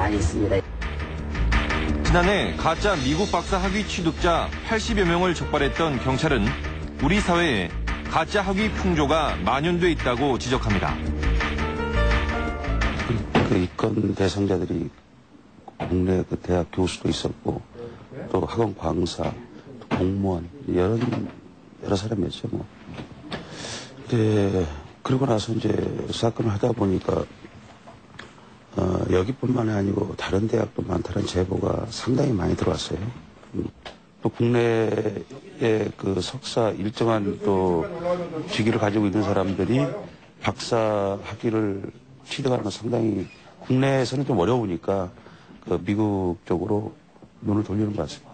많이 있습니다. 지난해 가짜 미국 박사 학위 취득자 80여 명을 적발했던 경찰은 우리 사회에 가짜 학위 풍조가 만연돼 있다고 지적합니다. 그 입건 대상자들이 국내 그 대학 교수도 있었고 또 학원 강사, 또 공무원 여러 사람이었죠 뭐. 그러고 나서 이제 사건을 하다 보니까 여기뿐만이 아니고 다른 대학도 많다는 제보가 상당히 많이 들어왔어요. 또 국내에 그 석사 일정한 또 직위를 가지고 있는 사람들이 박사 학위를 취득하는 건 상당히 국내에서는 좀 어려우니까 그 미국 쪽으로 눈을 돌리는 것 같습니다.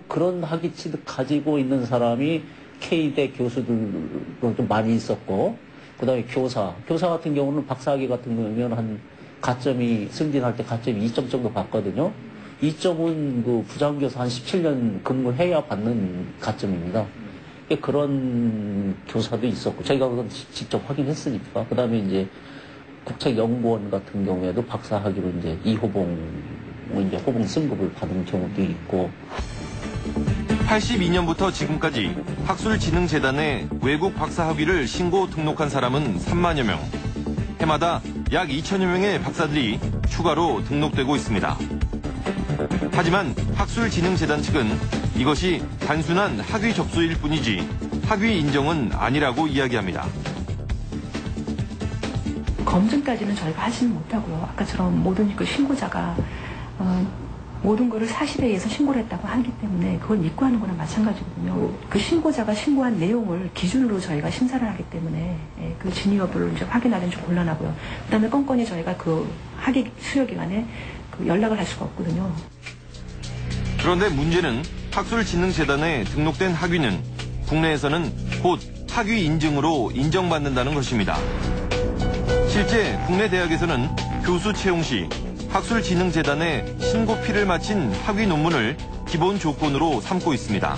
그런 학위 취득 가지고 있는 사람이 K대 교수들도 좀 많이 있었고, 그 다음에 교사 같은 경우는 박사학위 같은 경우는 한 가점이, 승진할 때 가점이 2점 정도 받거든요. 2점은 그 부장교사 한 17년 근무해야 받는 가점입니다. 그런 교사도 있었고, 저희가 그건 직접 확인했으니까. 그 다음에 이제 국책연구원 같은 경우에도 박사학위로 이제 호봉 승급을 받은 경우도 있고. 82년부터 지금까지 학술진흥재단에 외국 박사학위를 신고 등록한 사람은 3만여 명. 해마다 약 2천여 명의 박사들이 추가로 등록되고 있습니다. 하지만 학술진흥재단 측은 이것이 단순한 학위 접수일 뿐이지 학위 인정은 아니라고 이야기합니다. 검증까지는 저희가 하지는 못하고요. 아까처럼 모든 그 신고자가 모든 거를 사실에 의해서 신고를 했다고 하기 때문에 그걸 믿고 하는 거나 마찬가지거든요. 그 신고자가 신고한 내용을 기준으로 저희가 심사를 하기 때문에 그 진위 여부를 이제 확인하기는 좀 곤란하고요. 그다음에 건건히 저희가 그 학위 수여 기간에 그 연락을 할 수가 없거든요. 그런데 문제는 학술진흥재단에 등록된 학위는 국내에서는 곧 학위 인증으로 인정받는다는 것입니다. 실제 국내 대학에서는 교수 채용 시 학술진흥재단에 신고필을 마친 학위 논문을 기본 조건으로 삼고 있습니다.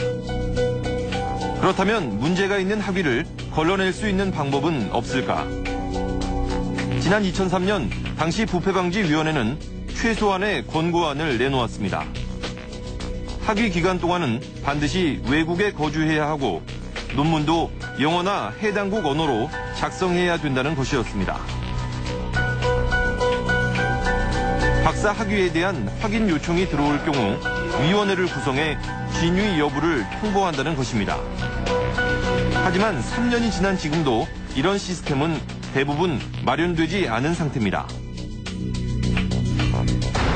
그렇다면 문제가 있는 학위를 걸러낼 수 있는 방법은 없을까? 지난 2003년 당시 부패방지위원회는 최소한의 권고안을 내놓았습니다. 학위 기간 동안은 반드시 외국에 거주해야 하고 논문도 영어나 해당국 언어로 작성해야 된다는 것이었습니다. 박사 학위에 대한 확인 요청이 들어올 경우 위원회를 구성해 진위 여부를 통보한다는 것입니다. 하지만 3년이 지난 지금도 이런 시스템은 대부분 마련되지 않은 상태입니다.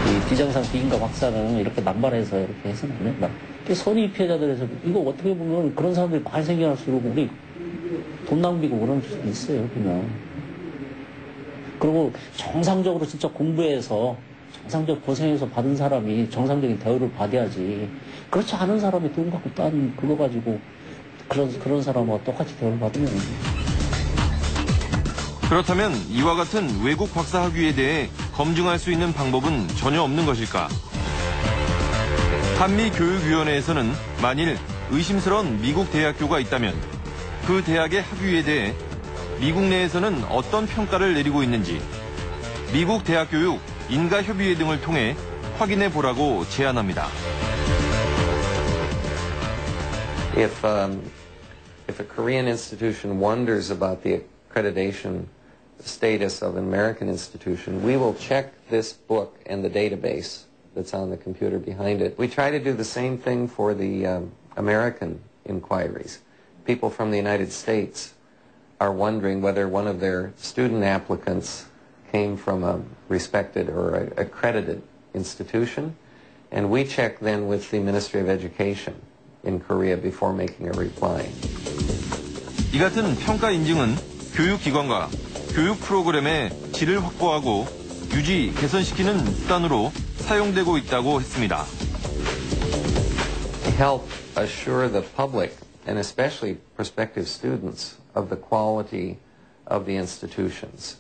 이 비정상 비인가 박사는 이렇게 남발해서 이렇게 해서는 안 된다. 선의 피해자들에서 이거 어떻게 보면 그런 사람들이 많이 생겨날수록 우리 돈 낭비고 그런 수 있어요, 그냥. 그리고 정상적으로 진짜 공부해서 정상적 고생해서 받은 사람이 정상적인 대우를 받아야지. 그렇지 않은 사람이 돈 갖고 딴 그거 가지고 그런 사람과 똑같이 대우를 받으면. 그렇다면 이와 같은 외국 박사 학위에 대해 검증할 수 있는 방법은 전혀 없는 것일까? 한미교육위원회에서는 만일 의심스러운 미국 대학교가 있다면 그 대학의 학위에 대해 미국 내에서는 어떤 평가를 내리고 있는지 미국 대학교육 인가협의회 등을 통해 확인해 보라고 제안합니다. If a Korean institution wonders about the accreditation status of an American institution, we will check this book and the database that's on the computer behind it. We try to do the same thing for the American inquiries. People from the United States are wondering whether one of their student applicants came from a respected or accredited institution, and we check then with the Ministry of Education in Korea before making a reply. 이 같은 평가 인증은 교육기관과 교육 프로그램의 질을 확보하고 유지, 개선시키는 수단으로 사용되고 있다고 했습니다. Help assure the public, and especially prospective students, of the quality of the institutions.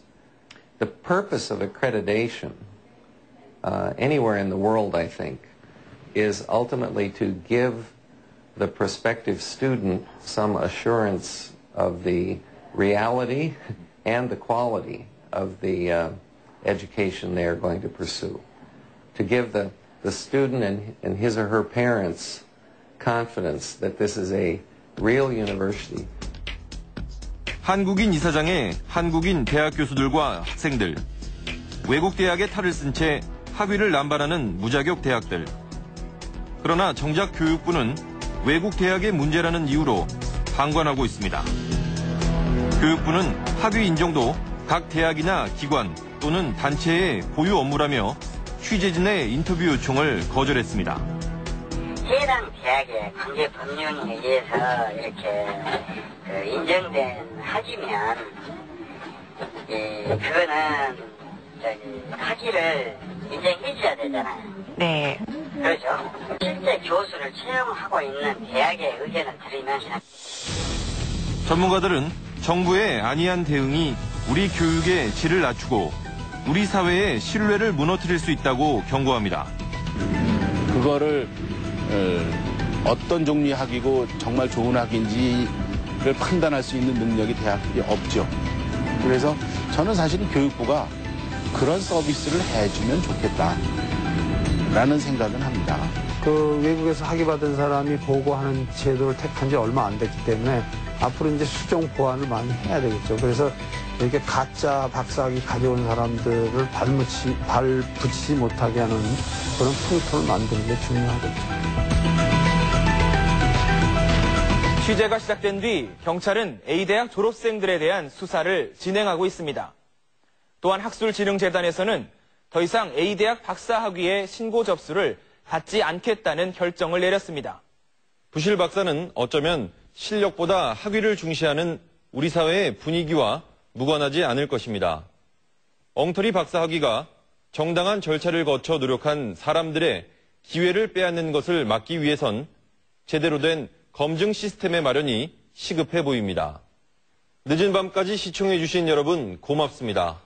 The purpose of accreditation, anywhere in the world, I think, is ultimately to give the prospective student some assurance of the reality and the quality of the education they are going to pursue. To give the student and his or her parents confidence that this is a real university. 한국인 이사장의 한국인 대학 교수들과 학생들, 외국 대학에 탈을 쓴 채 학위를 남발하는 무자격 대학들. 그러나 정작 교육부는 외국 대학의 문제라는 이유로 방관하고 있습니다. 교육부는 학위 인정도 각 대학이나 기관 또는 단체의 고유 업무라며 취재진의 인터뷰 요청을 거절했습니다. 해당 대학의 관계 법령에 의해서 이렇게 인정된 학위면 그거는 학위를 인정해줘야 되잖아요. 네. 그렇죠. 실제 교수를 채용하고 있는 대학의 의견을 들으면 전문가들은 정부의 안이한 대응이 우리 교육의 질을 낮추고 우리 사회의 신뢰를 무너뜨릴 수 있다고 경고합니다. 그거를 어떤 종류의 학위고 정말 좋은 학위인지를 판단할 수 있는 능력이 대학이 없죠. 그래서 저는 사실은 교육부가 그런 서비스를 해주면 좋겠다라는 생각은 합니다. 그 외국에서 학위 받은 사람이 보고하는 제도를 택한 지 얼마 안 됐기 때문에 앞으로 이제 수정 보완을 많이 해야 되겠죠. 그래서 이렇게 가짜 박사학위 가져온 사람들을 발붙이지 못하게 하는 그런 풍토를 만드는 게 중요하겠죠. 취재가 시작된 뒤 경찰은 A대학 졸업생들에 대한 수사를 진행하고 있습니다. 또한 학술진흥재단에서는 더 이상 A대학 박사학위의 신고 접수를 받지 않겠다는 결정을 내렸습니다. 부실 박사는 어쩌면 실력보다 학위를 중시하는 우리 사회의 분위기와 무관하지 않을 것입니다. 엉터리 박사 학위가 정당한 절차를 거쳐 노력한 사람들의 기회를 빼앗는 것을 막기 위해선 제대로 된 검증 시스템의 마련이 시급해 보입니다. 늦은 밤까지 시청해 주신 여러분 고맙습니다.